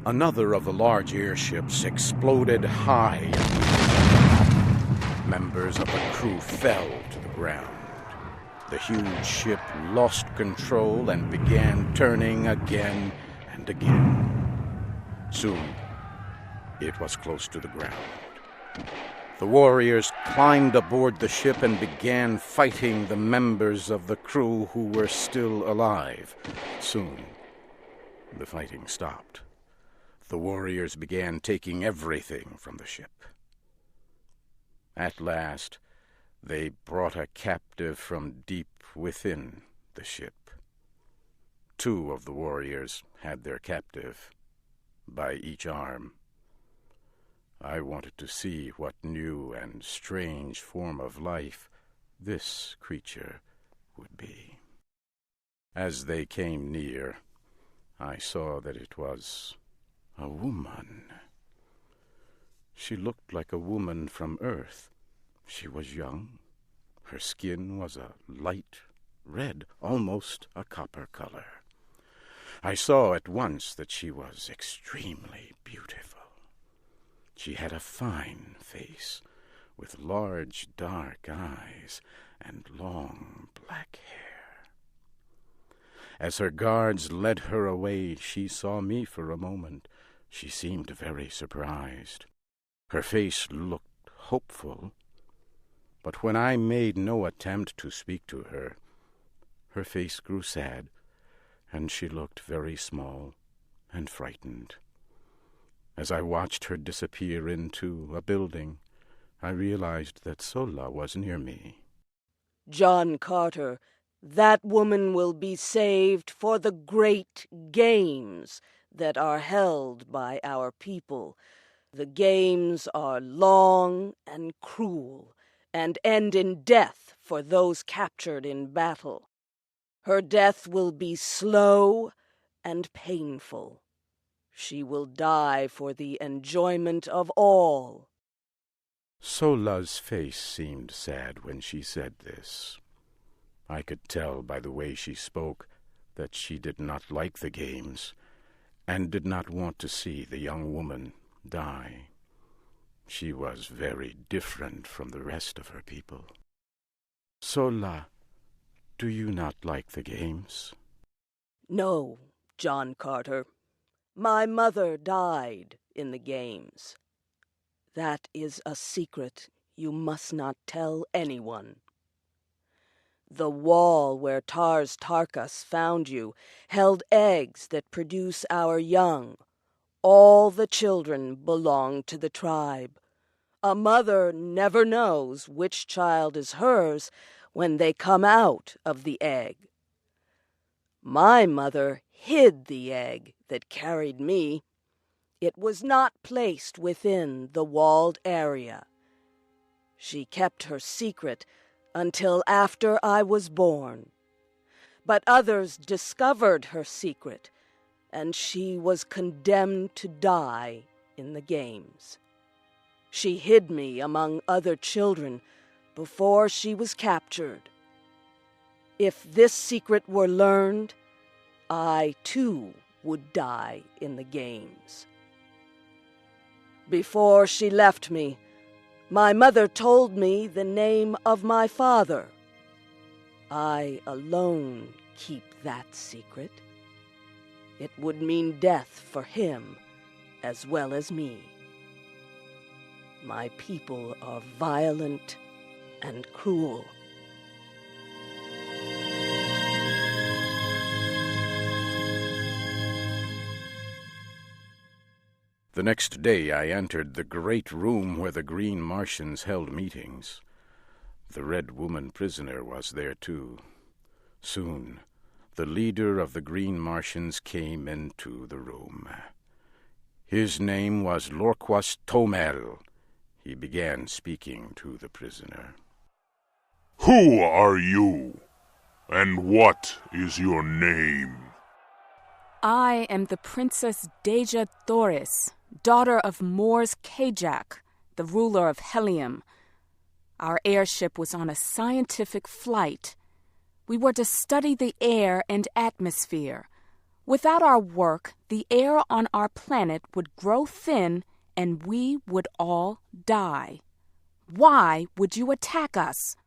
Another of the large airships exploded high. Members of the crew fell to the ground. The huge ship lost control and began turning again and again. Soon, it was close to the ground. The warriors climbed aboard the ship and began fighting the members of the crew who were still alive. Soon, the fighting stopped. The warriors began taking everything from the ship. At last, they brought a captive from deep within the ship. 2 of the warriors had their captive by each arm. I wanted to see what new and strange form of life this creature would be. As they came near, I saw that it was a woman. She looked like a woman from Earth. She was young. Her skin was a light red, almost a copper color. I saw at once that she was extremely beautiful. She had a fine face, with large dark eyes and long black hair. As her guards led her away, she saw me for a moment. She seemed very surprised. Her face looked hopeful, but when I made no attempt to speak to her, her face grew sad, and she looked very small and frightened. As I watched her disappear into a building, I realized that Sola was near me. John Carter, that woman will be saved for the great games that are held by our people. The games are long and cruel and end in death for those captured in battle. Her death will be slow and painful. She will die for the enjoyment of all. Sola's face seemed sad when she said this. I could tell by the way she spoke that she did not like the games and did not want to see the young woman die. She was very different from the rest of her people. Sola, do you not like the games? No, John Carter. My mother died in the games. That is a secret you must not tell anyone. The wall where Tars Tarkas found you held eggs that produce our young. All the children belong to the tribe. A mother never knows which child is hers when they come out of the egg. My mother hid the egg that carried me. It was not placed within the walled area. She kept her secret until after I was born. But others discovered her secret, and she was condemned to die in the games. She hid me among other children before she was captured. If this secret were learned, I, too, would die in the games. Before she left me, my mother told me the name of my father. I alone keep that secret. It would mean death for him as well as me. My people are violent and cruel. The next day I entered the great room where the Green Martians held meetings. The Red Woman prisoner was there too. Soon, the leader of the Green Martians came into the room. His name was Lorquas Tomel. He began speaking to the prisoner. Who are you? And what is your name? I am the Princess Deja Thoris, daughter of Mors Kajak, the ruler of Helium. Our airship was on a scientific flight. We were to study the air and atmosphere. Without our work, the air on our planet would grow thin and we would all die. Why would you attack us?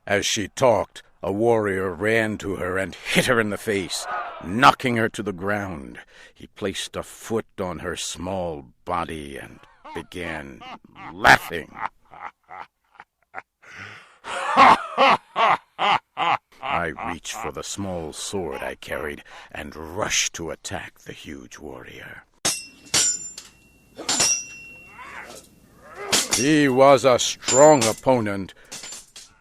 As she talked, a warrior ran to her and hit her in the face, knocking her to the ground. He placed a foot on her small body and began laughing. I reached for the small sword I carried and rushed to attack the huge warrior. He was a strong opponent,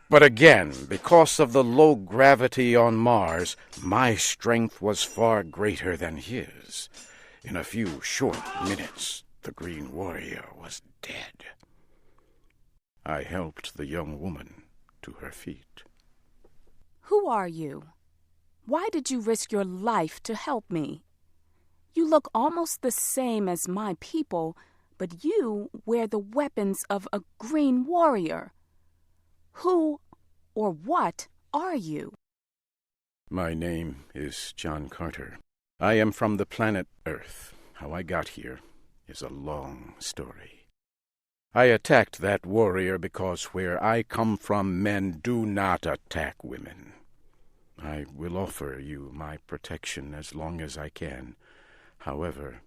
but again, because of the low gravity on Mars, my strength was far greater than his. In a few short minutes, the Green Warrior was dead. I helped the young woman to her feet. Who are you? Why did you risk your life to help me? You look almost the same as my people, but you wear the weapons of a Green Warrior. Who or what are you? My name is John Carter. I am from the planet Earth. How I got here is a long story. I attacked that warrior because where I come from, men do not attack women. I will offer you my protection as long as I can. However,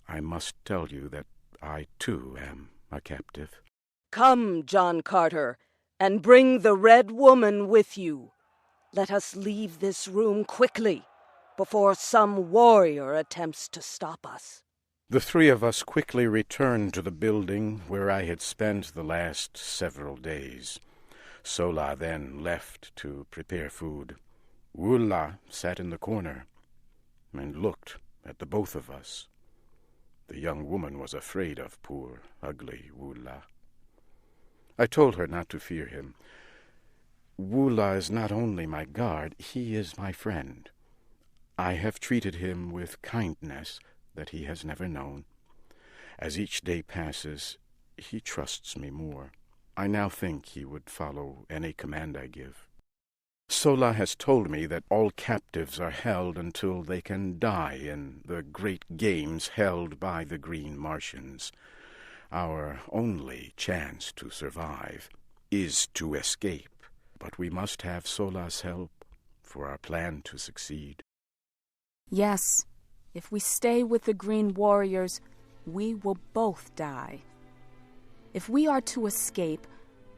I must tell you that I, too, am a captive. Come, John Carter, and bring the Red Woman with you. Let us leave this room quickly, before some warrior attempts to stop us. The three of us quickly returned to the building where I had spent the last several days. Sola then left to prepare food. Wula sat in the corner and looked at the both of us. The young woman was afraid of poor, ugly Wula. I told her not to fear him. Wula is not only my guard, he is my friend. I have treated him with kindness that he has never known. As each day passes, he trusts me more. I now think he would follow any command I give. Sola has told me that all captives are held until they can die in the great games held by the Green Martians. Our only chance to survive is to escape, but we must have Sola's help for our plan to succeed. Yes, if we stay with the Green Warriors, we will both die. If we are to escape,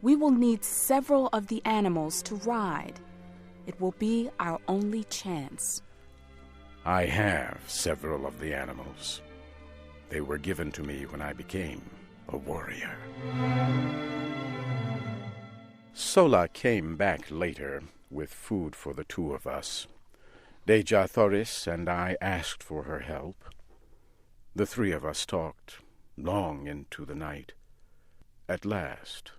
we will need several of the animals to ride. It will be our only chance. I have several of the animals. They were given to me when I became a warrior. Sola came back later with food for the two of us. Deja Thoris and I asked for her help. The three of us talked long into the night. At last,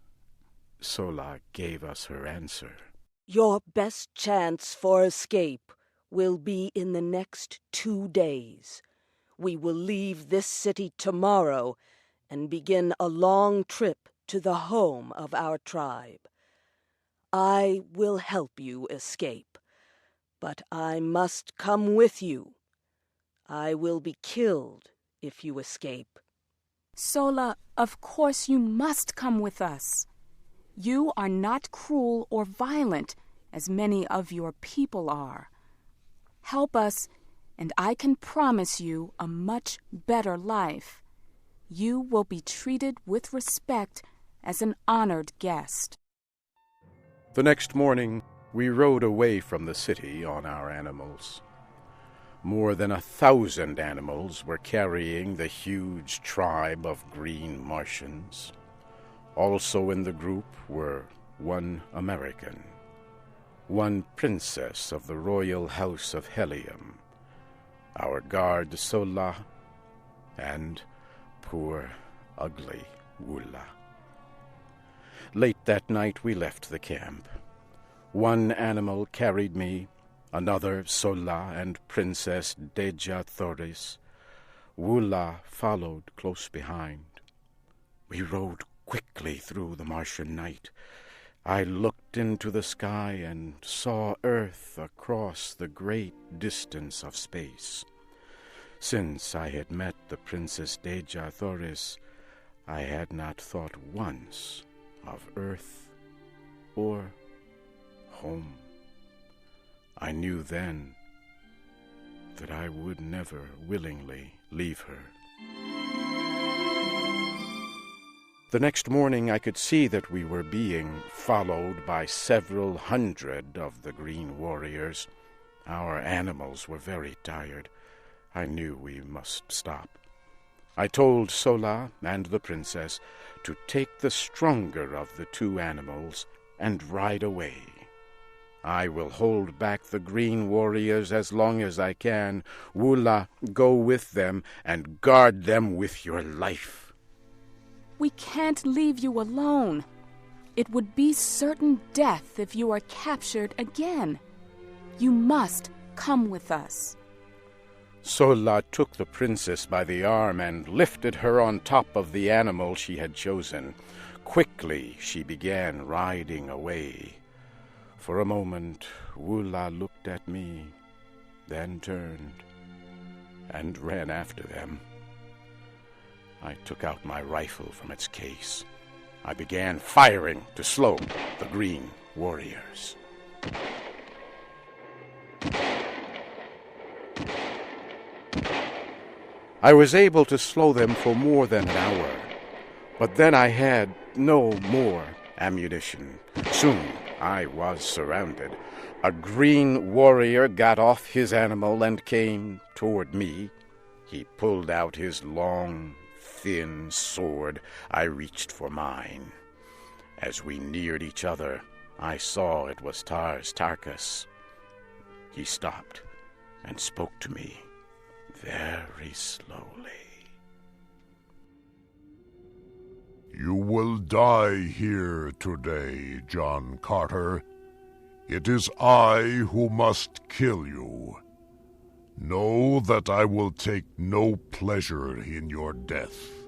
Sola gave us her answer. Your best chance for escape will be in the next 2 days. We will leave this city tomorrow and begin a long trip to the home of our tribe. I will help you escape, but I must come with you. I will be killed if you escape. Sola, of course you must come with us. You are not cruel or violent, as many of your people are. Help us, and I can promise you a much better life. You will be treated with respect as an honored guest. The next morning, we rode away from the city on our animals. More than 1,000 animals were carrying the huge tribe of Green Martians. Also in the group were one American, one princess of the royal house of Helium, our guard Sola, and poor, ugly Wula. Late that night we left the camp. One animal carried me, another Sola and Princess Deja Thoris. Wula followed close behind. We rode quickly through the Martian night. I looked into the sky and saw Earth across the great distance of space. Since I had met the Princess Deja Thoris, I had not thought once of Earth or home. I knew then that I would never willingly leave her. The next morning I could see that we were being followed by several hundred of the green warriors. Our animals were very tired. I knew we must stop. I told Sola and the princess to take the stronger of the two animals and ride away. I will hold back the green warriors as long as I can. Wula, go with them and guard them with your life. We can't leave you alone. It would be certain death if you are captured again. You must come with us. Sola took the princess by the arm and lifted her on top of the animal she had chosen. Quickly she began riding away. For a moment, Wula looked at me, then turned and ran after them. I took out my rifle from its case. I began firing to slow the green warriors. I was able to slow them for more than an hour, but then I had no more ammunition. Soon I was surrounded. A green warrior got off his animal and came toward me. He pulled out his long, thin sword. I reached for mine. As we neared each other, I saw it was Tarkus. He stopped and spoke to me very slowly. You will die here today, John Carter. It is I who must kill you. Know that I will take no pleasure in your death.